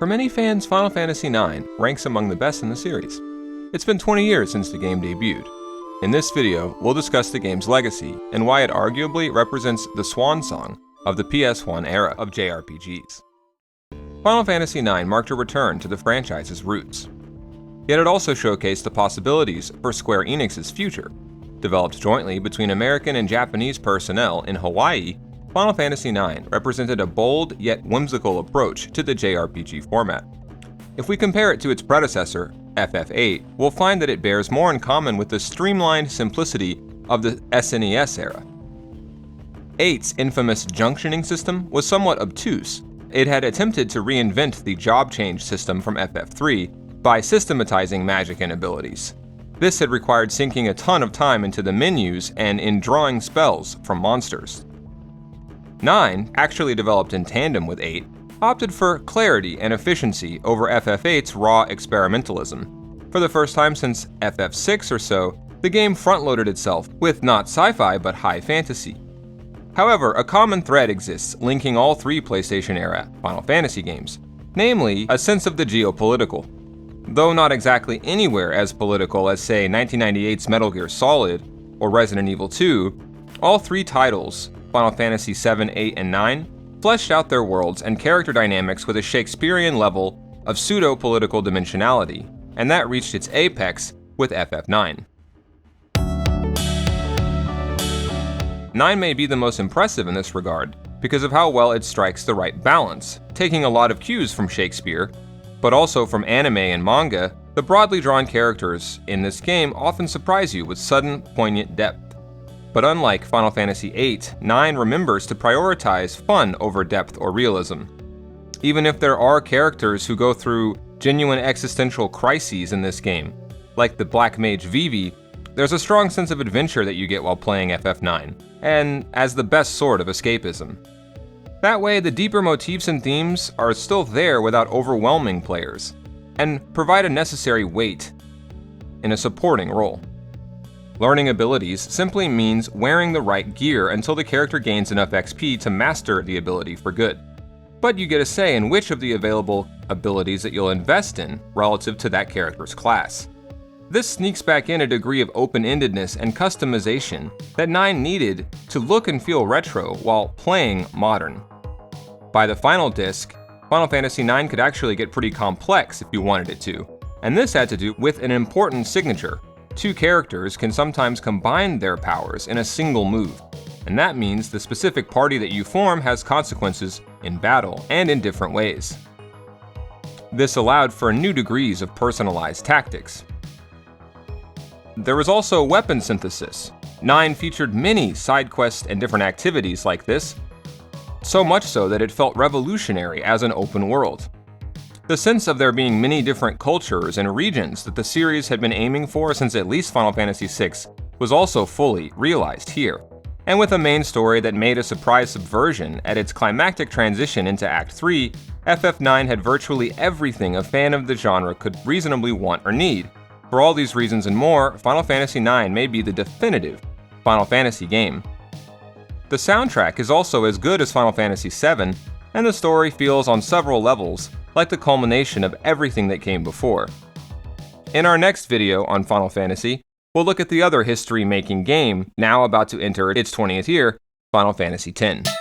For many fans, Final Fantasy IX ranks among the best in the series. It's been 20 years since the game debuted. In this video, we'll discuss the game's legacy and why it arguably represents the Swan Song of the PS1 era of JRPGs. Final Fantasy IX marked a return to the franchise's roots. Yet it also showcased the possibilities for Square Enix's future. Developed jointly between American and Japanese personnel in Hawaii, Final Fantasy IX represented a bold yet whimsical approach to the JRPG format. If we compare it to its predecessor, FF8, we'll find that it bears more in common with the streamlined simplicity of the SNES era. 8's infamous junctioning system was somewhat obtuse. It had attempted to reinvent the job change system from FF3 by systematizing magic and abilities. This had required sinking a ton of time into the menus and in drawing spells from monsters. 9, actually developed in tandem with 8, opted for clarity and efficiency over FF8's raw experimentalism. For the first time since FF6 or so, the game front-loaded itself with not sci-fi but high fantasy. However, a common thread exists linking all three PlayStation-era Final Fantasy games, namely a sense of the geopolitical. Though not exactly anywhere as political as, say, 1998's Metal Gear Solid or Resident Evil 2, all three titles, Final Fantasy VII, 8, and 9, fleshed out their worlds and character dynamics with a Shakespearean level of pseudo-political dimensionality, and that reached its apex with FF9. 9 may be the most impressive in this regard because of how well it strikes the right balance, taking a lot of cues from Shakespeare, but also from anime and manga. The broadly drawn characters in this game often surprise you with sudden, poignant depth. But unlike Final Fantasy VIII, 9 remembers to prioritize fun over depth or realism. Even if there are characters who go through genuine existential crises in this game, like the Black Mage Vivi, there's a strong sense of adventure that you get while playing FF9, and as the best sort of escapism. That way, the deeper motifs and themes are still there without overwhelming players, and provide a necessary weight in a supporting role. Learning abilities simply means wearing the right gear until the character gains enough XP to master the ability for good. But you get a say in which of the available abilities that you'll invest in relative to that character's class. This sneaks back in a degree of open-endedness and customization that 9 needed to look and feel retro while playing modern. By the final disc, Final Fantasy IX could actually get pretty complex if you wanted it to, and this had to do with an important signature. Two characters can sometimes combine their powers in a single move, and that means the specific party that you form has consequences in battle and in different ways. This allowed for new degrees of personalized tactics. There was also weapon synthesis. 9 featured many side quests and different activities like this, so much so that it felt revolutionary as an open world. The sense of there being many different cultures and regions that the series had been aiming for since at least Final Fantasy VI was also fully realized here. And with a main story that made a surprise subversion at its climactic transition into Act 3, FF9 had virtually everything a fan of the genre could reasonably want or need. For all these reasons and more, Final Fantasy IX may be the definitive Final Fantasy game. The soundtrack is also as good as Final Fantasy VII, and the story feels on several levels like the culmination of everything that came before. In our next video on Final Fantasy, we'll look at the other history-making game now about to enter its 20th year, Final Fantasy X.